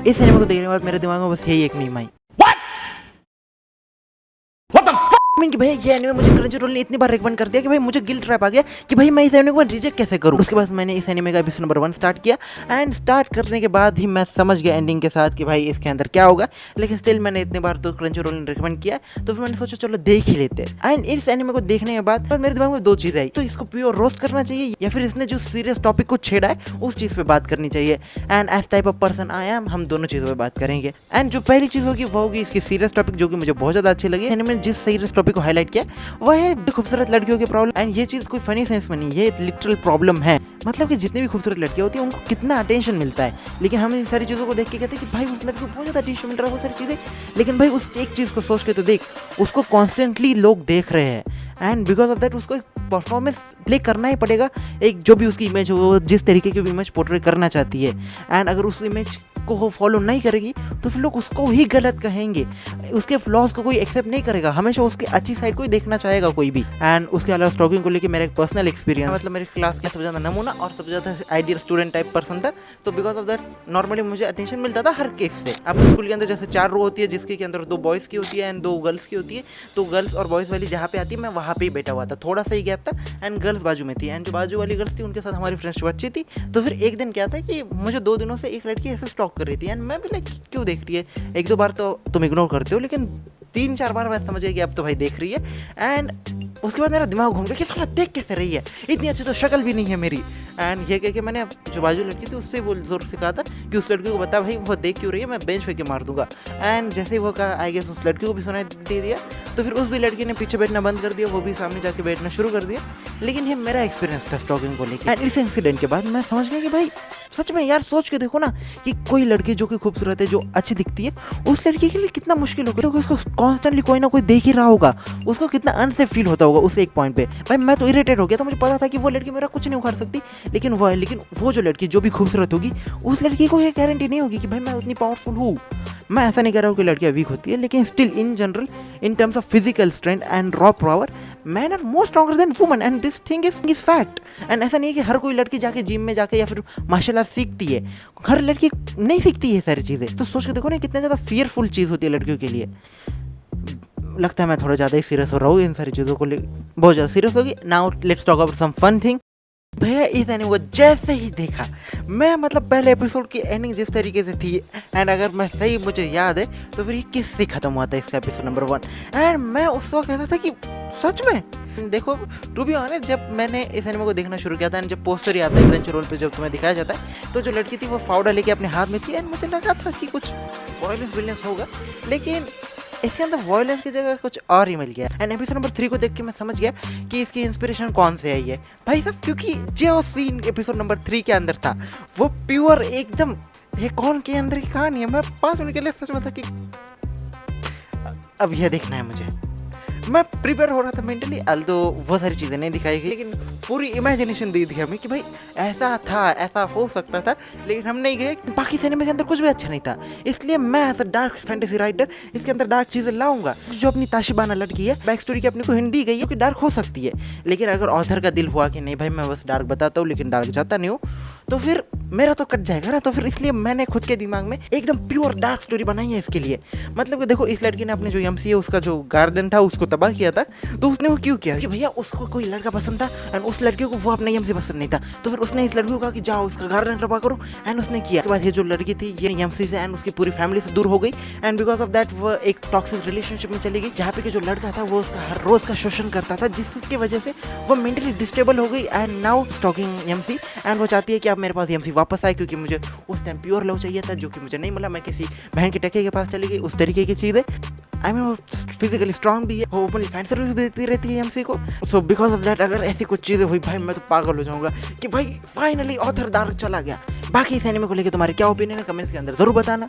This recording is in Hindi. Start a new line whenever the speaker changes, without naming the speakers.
इस एनिमे को देखने के बाद मेरे दिमाग में बस यही एक मीम आई कि भाई ये एनिमे मुझे क्रंचीरोल ने इतनी बार रिकमेंड कर दिया कि भाई मुझे गिल्ट ट्रैप आ गया कि भाई मैं इस एनिमे को रिजेक्ट कैसे करूं। उसके बाद मैंने इस एनिमे का एपिसोड नंबर 1 स्टार्ट किया एंड स्टार्ट करने के बाद ही मैं समझ गया एंडिंग के साथ कि भाई इसके अंदर क्या होगा। लेकिन स्टिल मैंने इतनी बार तो क्रंचीरोल ने रिकमेंड किया तो फिर मैंने सोचा चलो देख ही लेते हैं। एंड इस एनिमे को देखने के बाद मेरे दिमाग में दो चीज़ आई, तो इसको प्योर रोस्ट करना चाहिए या फिर इसने जो सीरियस टॉपिक को छेड़ा है उस चीज़ पे बात करनी चाहिए। And as type of person I am, हम दोनों चीज़ों पे बात करेंगे। एंड जो पहली चीज़ होगी वो होगी इसकी सीरियस टॉपिक, जो कि मुझे बहुत ज़्यादा अच्छी लगी। एनिमे ने जिस सीरियस टॉपिक को हाईलाइट किया वह है खूबसूरत लड़कियों की प्रॉब्लम। एंड ये चीज़ कोई फनी सेंस में नहीं, ये लिटरल प्रॉब्लम है। मतलब कि जितनी भी खूबसूरत लड़कियां होती हैं उनको कितना अटेंशन मिलता है, लेकिन हम इन सारी चीज़ों को देख के कहते हैं कि भाई उस लड़की को बहुत ज़्यादा अटेंशन मिल रहा है, वो सारी चीज़ें। लेकिन भाई उस एक चीज़ को सोच के तो देख, उसको कॉन्स्टेंटली लोग देख रहे हैं एंड बिकॉज ऑफ दैट उसको एक परफॉर्मेंस प्ले करना ही पड़ेगा। एक जो भी उसकी इमेज हो, वो जिस तरीके की भी इमेज पोर्ट्रे करना चाहती है। एंड अगर उस इमेज को वो फॉलो नहीं करेगी तो फिर लोग उसको ही गलत कहेंगे, उसके फ्लॉज को कोई एक्सेप्ट नहीं करेगा, हमेशा उसकी अच्छी साइड को ही देखना चाहेगा कोई भी। एंड उसके अलावा स्टॉकिंग को लेकर मेरा एक पर्सनल एक्सपीरियंस, मतलब मेरे क्लास का सबसे ज़्यादा नमूना और सबसे ज़्यादा आइडियल स्टूडेंट टाइप पर्सन था, तो बिकॉज ऑफ दैट नॉर्मली मुझे अटेंशन मिलता था हर केस से। अब स्कूल के अंदर जैसे 4 रो होती है, जिसके के अंदर 2 बॉयज़ की होती है एंड 2 गर्ल्स की होती है, तो गर्ल्स और बॉयज़ वाली जहाँ पे आती है मैं वहाँ पे ही बैठा हुआ था, थोड़ा सा ही गैप था। एंड गर्ल्स बाजू में थी एंड जो बाजू वाली गर्ल्स थी उनके साथ हमारी फ्रेंडशिप अच्छी थी। तो फिर एक दिन क्या था कि मुझे 2 दिनों से एक लड़की ऐसे स्टॉक कर रही थी एंड मैं भी लाइक क्यों देख रही है, 1-2 बार तो तुम इग्नोर करते हो, लेकिन 3-4 बार मैं समझ गया कि अब तो भाई देख रही है। एंड उसके बाद मेरा दिमाग घूम गया कि साला देख कैसे रही है, इतनी अच्छी तो शक्ल भी नहीं है मेरी। एंड ये कह के मैंने जो बाजू लड़की थी उससे बोल जोर से कहा था कि उस लड़की को बता भाई वो देख क्यों रही है, मैं बेंच फेंक के मार दूंगा। एंड जैसे ही वो कहा आई गेस उस लड़की को भी सुनाई दे दिया, तो फिर उस भी लड़की ने पीछे बैठना बंद कर दिया, वो भी सामने जाके बैठना शुरू कर दिया। लेकिन ये मेरा एक्सपीरियंस था स्टॉकिंग को लेकर। एंड इस इंसिडेंट के बाद मैं समझ गया कि भाई सच में यार सोच के देखो ना कि कोई लड़की जो कि खूबसूरत है, जो अच्छी दिखती है, उस लड़की के लिए कितना मुश्किल होगा, क्योंकि उसको कॉन्स्टेंटली कोई ना कोई देख ही रहा होगा, उसको कितना अनसेफ फील होता होगा उस एक पॉइंट पे। भाई मैं तो इरिटेट हो गया था, मुझे पता था कि वो लड़की मेरा कुछ नहीं उखाड़ सकती, लेकिन वो जो लड़की जो भी खूबसूरत होगी उस लड़की को ये गारंटी नहीं होगी कि भाई मैं उतनी पावरफुल हूँ। मैं ऐसा नहीं कह रहा हूँ कि लड़कियाँ वीक होती है, लेकिन still in general in terms of physical strength and raw power man are more stronger than woman and this thing is fact. And ऐसा नहीं है कि हर कोई लड़की जाके जिम में जाके या फिर मार्शल आर्ट सीखती है, हर लड़की नहीं सीखती है सारी चीज़ें। तो सोच के देखो ना कितने ज़्यादा फियरफुल चीज़ होती है लड़कियों के लिए। लगता है मैं थोड़ा ज़्यादा ही सीरियस हो रहा हूँ इन सारी चीज़ों को लेकर, बहुत ज़्यादा सीरियस होगी। Now let's talk about some fun thing. भैया इस एनिमे को जैसे ही देखा मैं, मतलब पहले एपिसोड की एंडिंग जिस तरीके से थी एंड अगर मैं सही मुझे याद है तो फिर ये किससे ख़त्म हुआ था इसका एपिसोड नंबर 1। एंड मैं उस वक्त कहता था कि सच में देखो टू बी ऑनेस्ट, जब मैंने इस एनिमे को देखना शुरू किया था एंड जब पोस्टर ही आता है क्रंचीरोल पे जब तुम्हें दिखाया जाता है, तो जो लड़की थी वो फाउडा लेके अपने हाथ में थी एंड मुझे लगा था कि कुछ वॉयलेंस विलनेस होगा, लेकिन इसके अंदर वॉयलेंस की जगह कुछ और ही मिल गया। एंड एपिसोड नंबर 3 को देख के मैं समझ गया कि इसकी इंस्पिरेशन कौन से आई है भाई साहब, क्योंकि जो सीन एपिसोड नंबर 3 के अंदर था वो प्योर एकदम ये कौन के अंदर की कहानी है। मैं 5 मिनट के लिए सच में था कि अब यह देखना है मुझे। मैं प्रिपेयर हो रहा था मेंटली, अल्दो वो सारी चीज़ें नहीं दिखाई गई, लेकिन पूरी इमेजिनेशन दे दी हमें कि भाई ऐसा था, ऐसा हो सकता था, लेकिन हम नहीं गए। बाकी सिनेमा के अंदर कुछ भी अच्छा नहीं था, इसलिए मैं as a dark fantasy writer इसके अंदर डार्क चीज़ें लाऊंगा। जो अपनी ताशिबाना लड़की है, बैक स्टोरी की अपने को हिंट दी गई है कि डार्क हो सकती है, लेकिन अगर ऑथर का दिल हुआ कि नहीं भाई मैं बस डार्क बताता हूँ लेकिन डार्क जाता नहीं हूँ, तो फिर मेरा तो कट जाएगा ना। तो फिर इसलिए मैंने खुद के दिमाग में एकदम प्योर डार्क स्टोरी बनाई है इसके लिए। मतलब कि देखो इस लड़की ने अपने जो एमसी है उसका जो गार्डन था उसको तबाह किया था, तो उसने वो क्यों किया कि भैया उसको कोई लड़का पसंद था एंड उस लड़की को वो अपना एमसी पसंद नहीं था, तो फिर उसने इस लड़की को कहा कि जाओ उसका गार्डन तबाह करो एंड उसने किया। उसके बाद ये जो लड़की थी ये एमसी से एंड उसकी पूरी फैमिली से दूर हो गई एंड बिकॉज ऑफ दैट वो एक टॉक्सिक रिलेशनशिप में चली गई, जहाँ पे कि जो लड़का था वो उसका हर रोज का शोषण करता था, जिसकी वजह से वो मेंटली डिस्टेबल हो गई and now stalking MC. And वो चाहती है कि अब मेरे पास एमसी वापस आए, क्योंकि मुझे उस टाइम प्योर लव चाहिए था जो कि मुझे नहीं मिला। मैं किसी बहन के टके के पास चली गई, उस तरीके की चीज़ है। आई मीन वो फिजिकली स्ट्रांग भी है, वो अपनी फैन सर्विस भी देती रहती है एमसी को। सो बिकॉज ऑफ दैट अगर ऐसी कुछ चीज़ें हुई भाई मैं तो पागल हो जाऊंगा कि भाई फाइनली ऑथर डार्क चला गया। बाकी इस एनिमे को लेकर तुम्हारे क्या ओपिनियन है कमेंट्स के अंदर जरूर बताना।